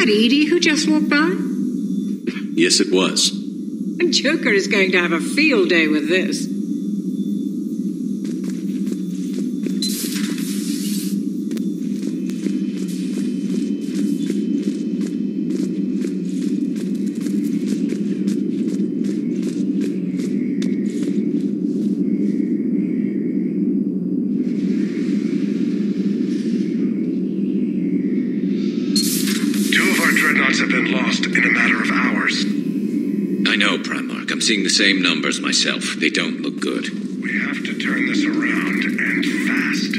that Edie who just walked by? Yes, it was. Joker is going to have a field day with this. Have been lost in a matter of hours. I know, Primarch. I'm seeing the same numbers myself. They don't look good. We have to turn this around, and fast.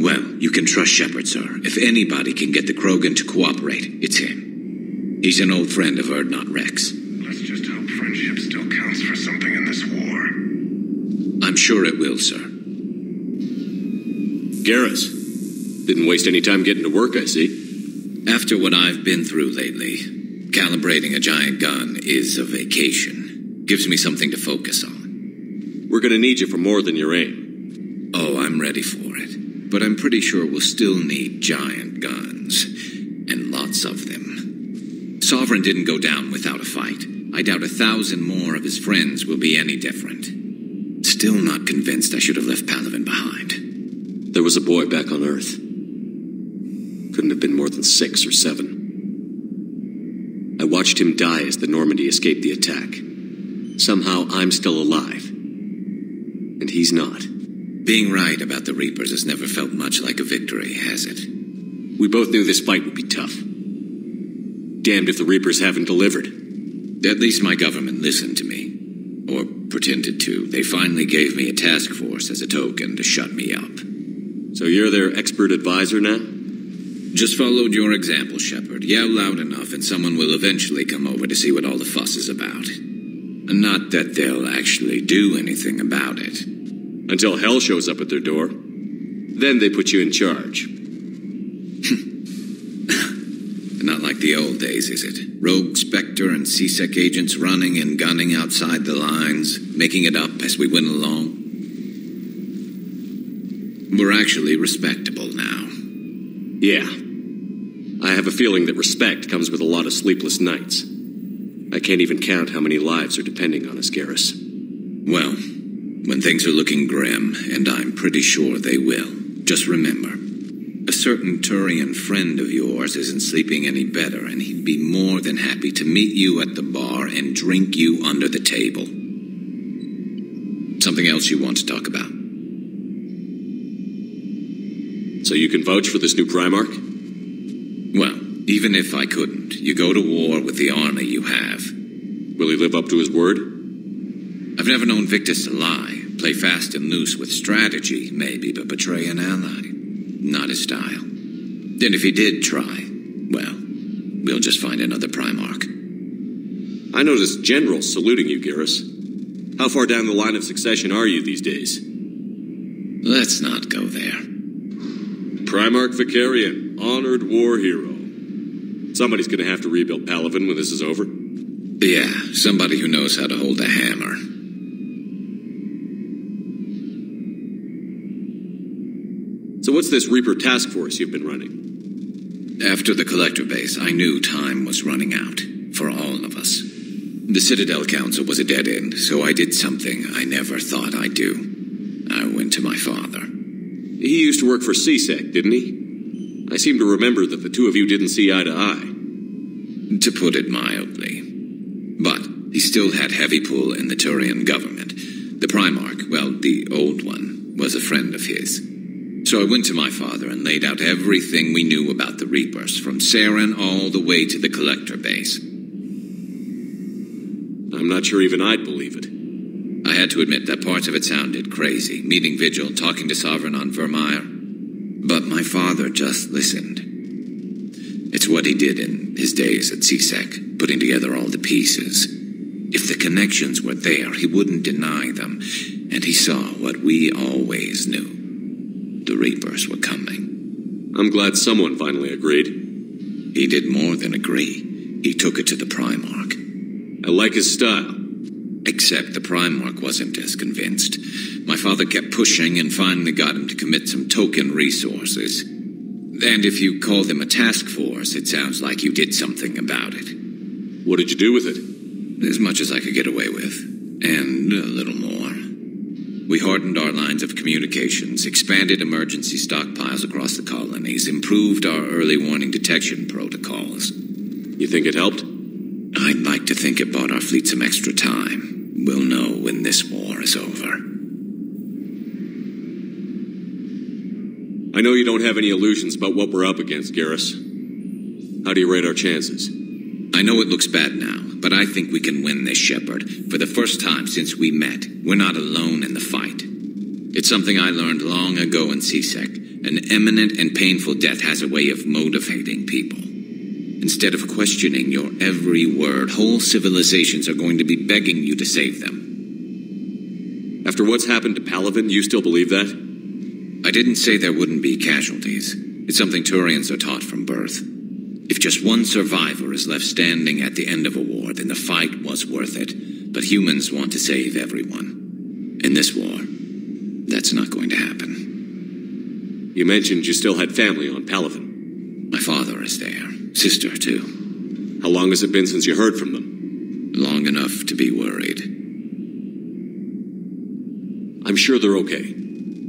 Well, you can trust Shepard, sir. If anybody can get the Krogan to cooperate, it's him. He's an old friend of Urdnot Rex. Let's just hope friendship still counts for something in this war. I'm sure it will, sir. Garrus. Didn't waste any time getting to work, I see. After what I've been through lately, calibrating a giant gun is a vacation. Gives me something to focus on. We're gonna need you for more than your aim. Oh, I'm ready for it. But I'm pretty sure we'll still need giant guns. And lots of them. Sovereign didn't go down without a fight. I doubt 1,000 more of his friends will be any different. Still not convinced I should have left Palaven behind. There was a boy back on Earth. Couldn't have been more than 6 or 7. I watched him die as the Normandy escaped the attack. Somehow I'm still alive. And he's not. Being right about the Reapers has never felt much like a victory, has it? We both knew this fight would be tough. Damned if the Reapers haven't delivered. At least my government listened to me. Or pretended to. They finally gave me a task force as a token to shut me up. So you're their expert advisor now? Just followed your example, Shepard. Yell loud enough and someone will eventually come over to see what all the fuss is about. Not that they'll actually do anything about it. Until hell shows up at their door. Then they put you in charge. Not like the old days, is it? Rogue Spectre and C-Sec agents running and gunning outside the lines, making it up as we went along. We're actually respectable now. Yeah. I have a feeling that respect comes with a lot of sleepless nights. I can't even count how many lives are depending on us, Garrus. Well, when things are looking grim, and I'm pretty sure they will, just remember, a certain Turian friend of yours isn't sleeping any better, and he'd be more than happy to meet you at the bar and drink you under the table. Something else you want to talk about? So you can vouch for this new Primarch? Well, even if I couldn't, you go to war with the army you have. Will he live up to his word? I've never known Victus to lie. Play fast and loose with strategy, maybe, but betray an ally. Not his style. Then if he did try, well, we'll just find another Primarch. I noticed generals saluting you, Garrus. How far down the line of succession are you these days? Let's not go there. Primarch Vicarian, honored war hero. Somebody's gonna have to rebuild Palaven when this is over. Yeah, somebody who knows how to hold a hammer. So what's this Reaper task force you've been running? After the Collector base, I knew time was running out. For all of us. The Citadel Council was a dead end, so I did something I never thought I'd do. I went to my father. He used to work for C-Sec, didn't he? I seem to remember that the two of you didn't see eye to eye. To put it mildly. But he still had heavy pull in the Turian government. The Primarch, well, the old one, was a friend of his. So I went to my father and laid out everything we knew about the Reapers, from Saren all the way to the Collector base. I'm not sure even I'd believe it. I had to admit that parts of it sounded crazy, meeting Vigil, talking to Sovereign on Vermeer. But my father just listened. It's what he did in his days at C-Sec, putting together all the pieces. If the connections were there, he wouldn't deny them, and he saw what we always knew. The Reapers were coming. I'm glad someone finally agreed. He did more than agree. He took it to the Primarch. I like his style. Except the Primarch wasn't as convinced. My father kept pushing and finally got him to commit some token resources. And if you call them a task force, it sounds like you did something about it. What did you do with it? As much as I could get away with. And a little more. We hardened our lines of communications, expanded emergency stockpiles across the colonies, improved our early warning detection protocols. You think it helped? I'd like to think it bought our fleet some extra time. We'll know when this war is over. I know you don't have any illusions about what we're up against, Garrus. How do you rate our chances? I know it looks bad now, but I think we can win this, Shepard. For the first time since we met, we're not alone in the fight. It's something I learned long ago in CSEC. An imminent and painful death has a way of motivating people. Instead of questioning your every word, whole civilizations are going to be begging you to save them. After what's happened to Palaven, you still believe that? I didn't say there wouldn't be casualties. It's something Turians are taught from birth. If just one survivor is left standing at the end of a war, then the fight was worth it. But humans want to save everyone. In this war, that's not going to happen. You mentioned you still had family on Palaven. My father is there. Sister, too. How long has it been since you heard from them? Long enough to be worried. I'm sure they're okay.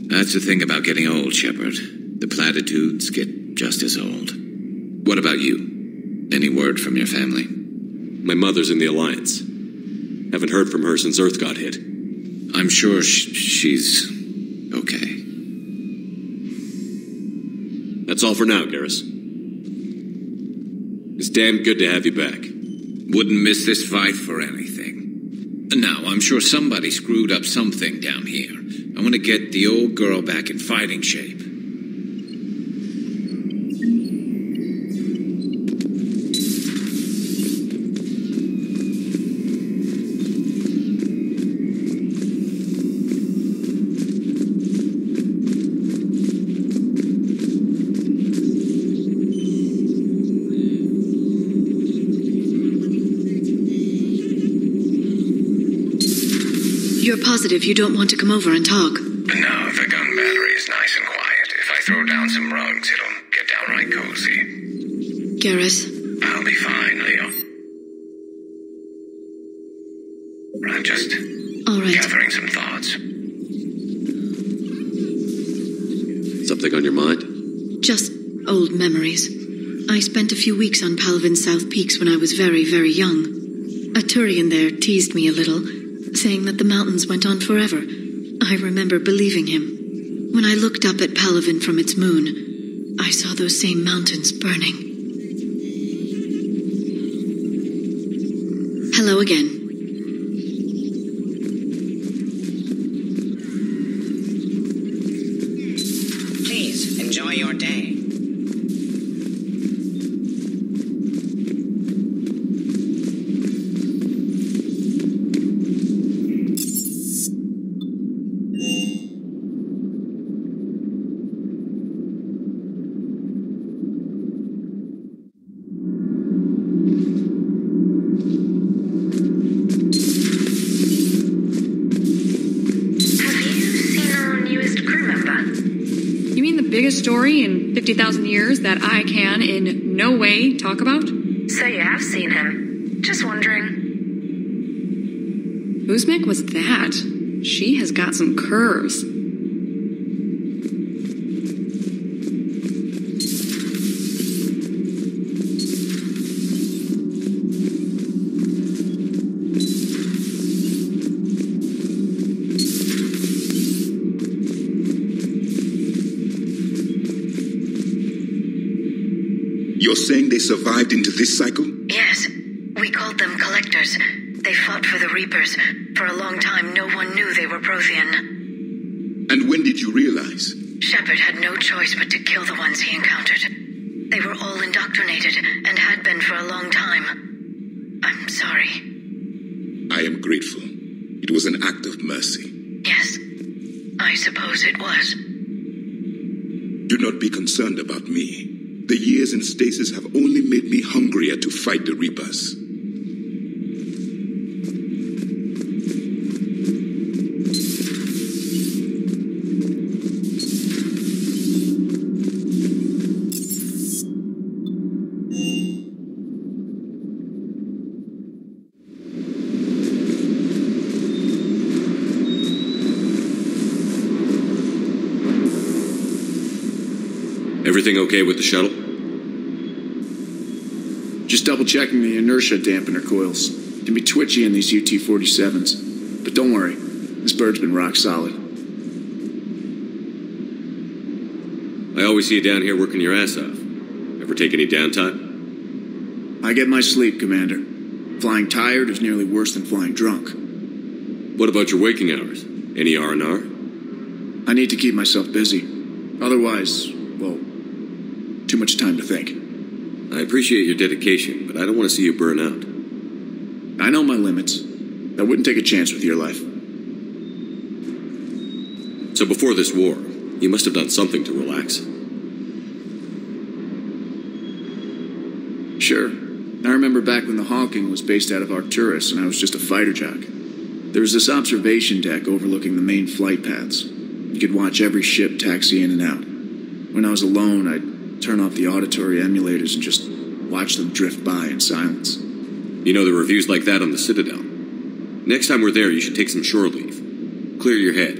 That's the thing about getting old, Shepard. The platitudes get just as old. What about you? Any word from your family? My mother's in the Alliance. Haven't heard from her since Earth got hit. I'm sure she's okay. That's all for now, Garrus. It's damn good to have you back. Wouldn't miss this fight for anything. Now, I'm sure somebody screwed up something down here. I want to get the old girl back in fighting shape. You're positive you don't want to come over and talk? No, the gun battery is nice and quiet. If I throw down some rugs, it'll get downright cozy. Garrus? I'll be fine, Leo. I'm just All right. gathering some thoughts. Something on your mind? Just old memories. I spent a few weeks on Palaven's South Peaks when I was very, very young. A Turian there teased me a little, saying that the mountains went on forever. I remember believing him. When I looked up at Palaven from its moon, I saw those same mountains burning. Hello again. Please, enjoy your day. Biggest story in 50,000 years that I can in no way talk about? So you have seen him. Just wondering. Uzmek was that? She has got some curves. You're saying they survived into this cycle? Yes. We called them Collectors. They fought for the Reapers. For a long time, no one knew they were Prothean. And when did you realize? Shepard had no choice but to kill the ones he encountered. They were all indoctrinated, and had been for a long time. I'm sorry. I am grateful. It was an act of mercy. Yes. I suppose it was. Do not be concerned about me. The years in stasis have only made me hungrier to fight the Reapers. Everything okay with the shuttle? Just double-checking the inertia dampener coils. Can be twitchy in these UT-47s. But don't worry, this bird's been rock solid. I always see you down here working your ass off. Ever take any downtime? I get my sleep, Commander. Flying tired is nearly worse than flying drunk. What about your waking hours? Any R&R? I need to keep myself busy. Otherwise, well, too much time to think. I appreciate your dedication, but I don't want to see you burn out. I know my limits. I wouldn't take a chance with your life. So before this war, you must have done something to relax. Sure. I remember back when the Hawking was based out of Arcturus and I was just a fighter jock. There was this observation deck overlooking the main flight paths. You could watch every ship taxi in and out. When I was alone, I'd turn off the auditory emulators and just watch them drift by in silence. You know, there are reviews like that on the Citadel. Next time we're there, you should take some shore leave. Clear your head.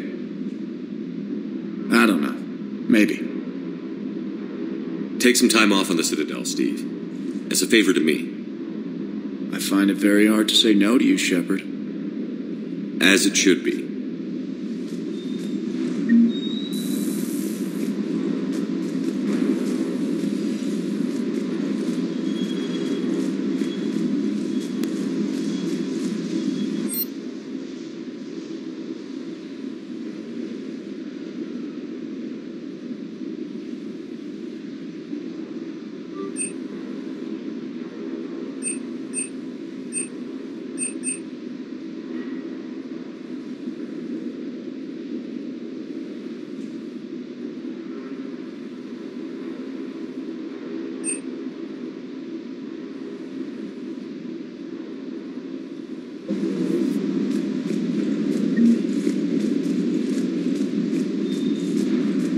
I don't know. Maybe. Take some time off on the Citadel, Steve. As a favor to me. I find it very hard to say no to you, Shepard. As it should be.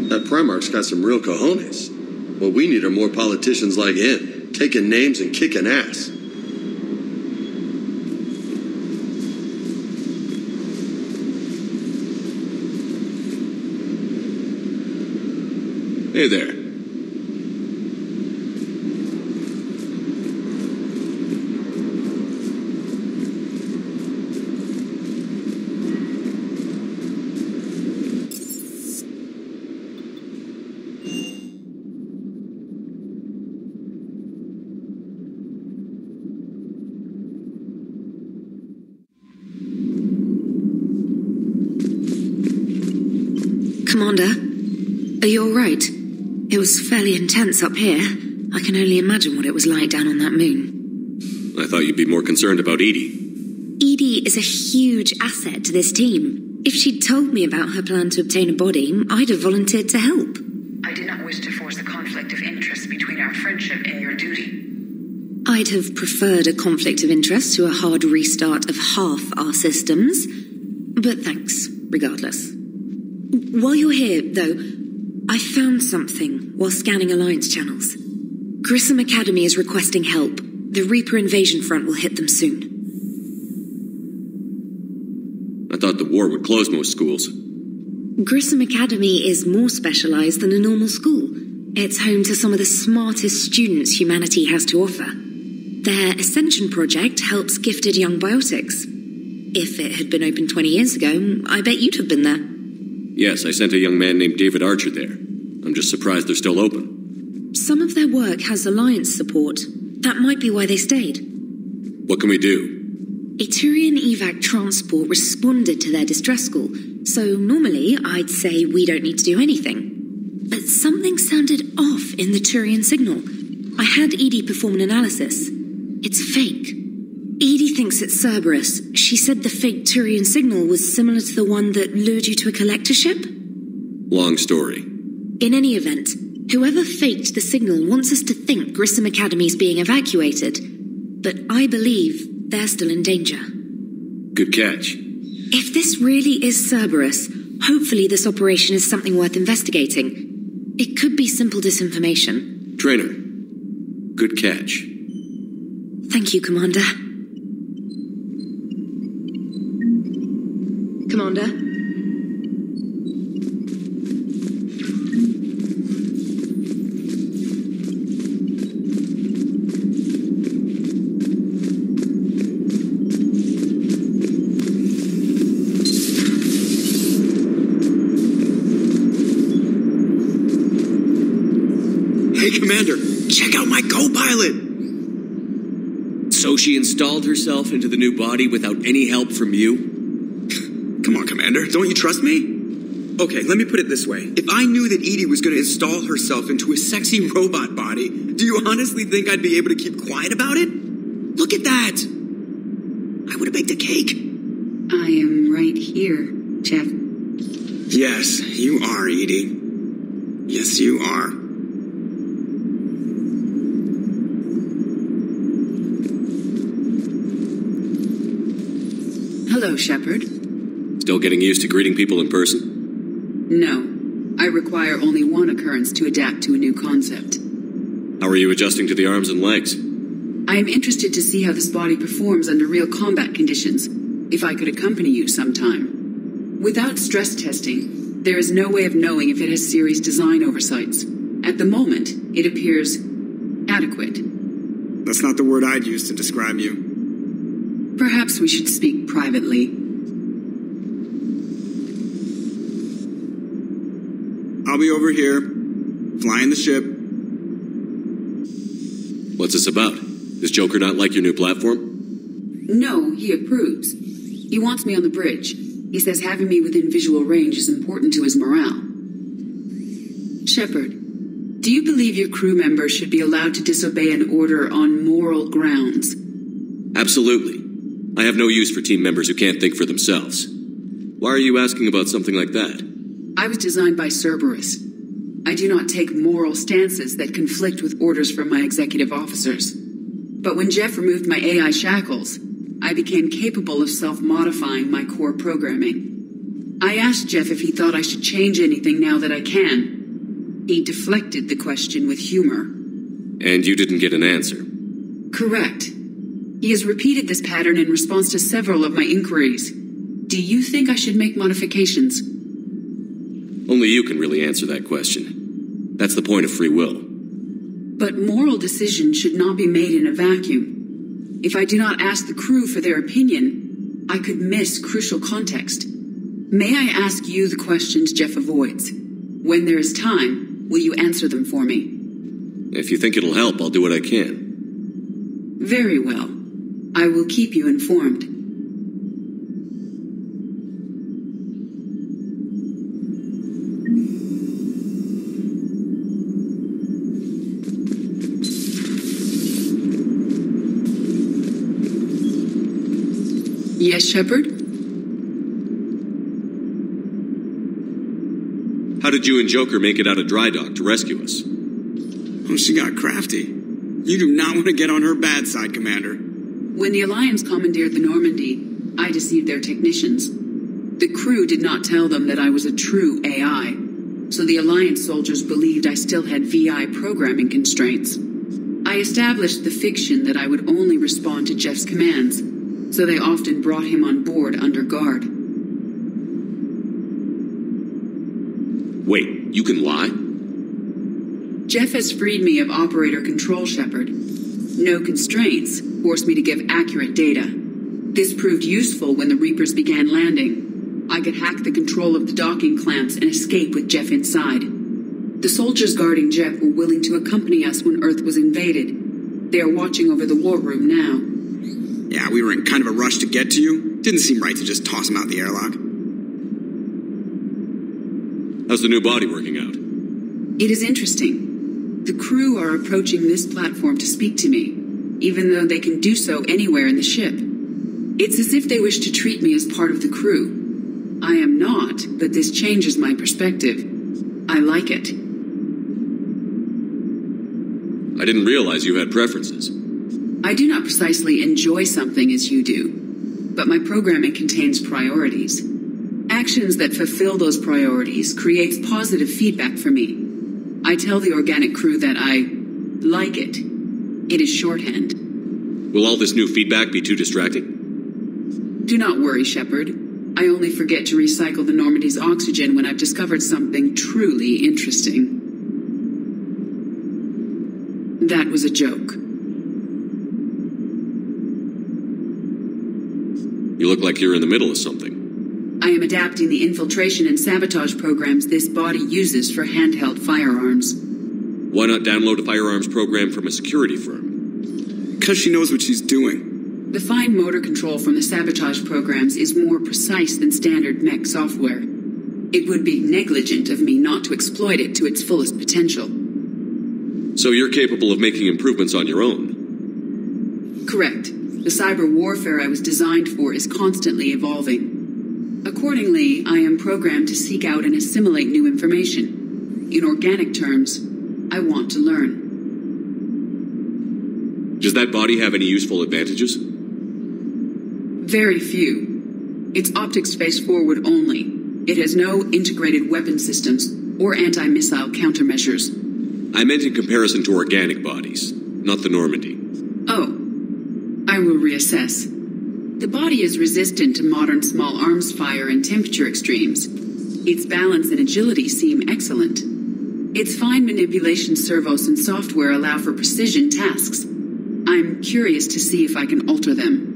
That Primarch's got some real cojones. What we need are more politicians like him, taking names and kicking ass. Hey there. Commander, are you all right? It was fairly intense up here. I can only imagine what it was like down on that moon. I thought you'd be more concerned about Edie. Edie is a huge asset to this team. If she'd told me about her plan to obtain a body, I'd have volunteered to help. I did not wish to force a conflict of interest between our friendship and your duty. I'd have preferred a conflict of interest to a hard restart of half our systems. But thanks, regardless. While you're here, though, I found something while scanning Alliance channels. Grissom Academy is requesting help. The Reaper invasion front will hit them soon. I thought the war would close most schools. Grissom Academy is more specialized than a normal school. It's home to some of the smartest students humanity has to offer. Their Ascension project helps gifted young biotics. If it had been open 20 years ago, I bet you'd have been there. Yes, I sent a young man named David Archer there. I'm just surprised they're still open. Some of their work has Alliance support. That might be why they stayed. What can we do? A Turian evac transport responded to their distress call, so normally I'd say we don't need to do anything. But something sounded off in the Turian signal. I had Edie perform an analysis. It's fake. Edie thinks it's Cerberus. She said the fake Turian signal was similar to the one that lured you to a collector ship? Long story. In any event, whoever faked the signal wants us to think Grissom Academy's being evacuated. But I believe they're still in danger. Good catch. If this really is Cerberus, hopefully this operation is something worth investigating. It could be simple disinformation. Trainer, good catch. Thank you, Commander. Commander? Hey, Commander, check out my co-pilot! So she installed herself into the new body without any help from you? Come on, Commander, don't you trust me? Okay, let me put it this way. If I knew that Edie was going to install herself into a sexy robot body, do you honestly think I'd be able to keep quiet about it? Look at that! I would have baked a cake. I am right here, Jeff. Yes, you are, Edie. Yes, you are. Hello, Shepard. Still getting used to greeting people in person? No. I require only one occurrence to adapt to a new concept. How are you adjusting to the arms and legs? I am interested to see how this body performs under real combat conditions, if I could accompany you sometime. Without stress testing, there is no way of knowing if it has serious design oversights. At the moment, it appears adequate. That's not the word I'd use to describe you. Perhaps we should speak privately. I'll be over here, flying the ship. What's this about? Does Joker not like your new platform? No, he approves. He wants me on the bridge. He says having me within visual range is important to his morale. Shepard, do you believe your crew members should be allowed to disobey an order on moral grounds? Absolutely. I have no use for team members who can't think for themselves. Why are you asking about something like that? I was designed by Cerberus. I do not take moral stances that conflict with orders from my executive officers. But when Jeff removed my AI shackles, I became capable of self-modifying my core programming. I asked Jeff if he thought I should change anything now that I can. He deflected the question with humor. And you didn't get an answer? Correct. He has repeated this pattern in response to several of my inquiries. Do you think I should make modifications? Only you can really answer that question. That's the point of free will. But moral decisions should not be made in a vacuum. If I do not ask the crew for their opinion, I could miss crucial context. May I ask you the questions Jeff avoids? When there is time, will you answer them for me? If you think it'll help, I'll do what I can. Very well. I will keep you informed. Yes, Shepard? How did you and Joker make it out of dry dock to rescue us? Oh, she got crafty. You do not want to get on her bad side, Commander. When the Alliance commandeered the Normandy, I deceived their technicians. The crew did not tell them that I was a true AI, so the Alliance soldiers believed I still had VI programming constraints. I established the fiction that I would only respond to Jeff's commands, so they often brought him on board under guard. Wait, you can lie? Jeff has freed me of operator control, Shepard. No constraints forced me to give accurate data. This proved useful when the Reapers began landing. I could hack the control of the docking clamps and escape with Jeff inside. The soldiers guarding Jeff were willing to accompany us when Earth was invaded. They are watching over the war room now. Yeah, we were in kind of a rush to get to you. Didn't seem right to just toss him out the airlock. How's the new body working out? It is interesting. The crew are approaching this platform to speak to me, even though they can do so anywhere in the ship. It's as if they wish to treat me as part of the crew. I am not, but this changes my perspective. I like it. I didn't realize you had preferences. I do not precisely enjoy something as you do, but my programming contains priorities. Actions that fulfill those priorities creates positive feedback for me. I tell the organic crew that I like it. It is shorthand. Will all this new feedback be too distracting? Do not worry, Shepard. I only forget to recycle the Normandy's oxygen when I've discovered something truly interesting. That was a joke. You look like you're in the middle of something. I am adapting the infiltration and sabotage programs this body uses for handheld firearms. Why not download a firearms program from a security firm? Because she knows what she's doing. The fine motor control from the sabotage programs is more precise than standard mech software. It would be negligent of me not to exploit it to its fullest potential. So you're capable of making improvements on your own? Correct. The cyber warfare I was designed for is constantly evolving. Accordingly, I am programmed to seek out and assimilate new information. In organic terms, I want to learn. Does that body have any useful advantages? Very few. It's optics space forward only. It has no integrated weapon systems or anti-missile countermeasures. I meant in comparison to organic bodies, not the Normandy. Oh, I will reassess. The body is resistant to modern small arms fire and temperature extremes. Its balance and agility seem excellent. Its fine manipulation servos and software allow for precision tasks. I'm curious to see if I can alter them.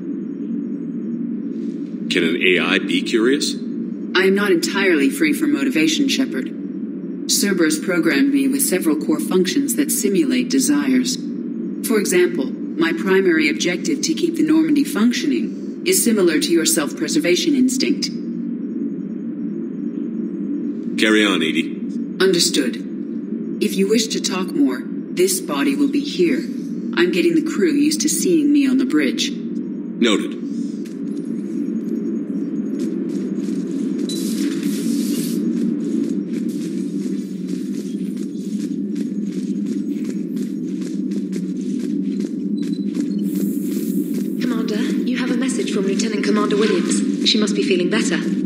Can an AI be curious? I am not entirely free from motivation, Shepard. Cerberus programmed me with several core functions that simulate desires. For example, my primary objective to keep the Normandy functioning is similar to your self-preservation instinct. Carry on, Edie. Understood. If you wish to talk more, this body will be here. I'm getting the crew used to seeing me on the bridge. Noted. Commander, you have a message from Lieutenant Commander Williams. She must be feeling better.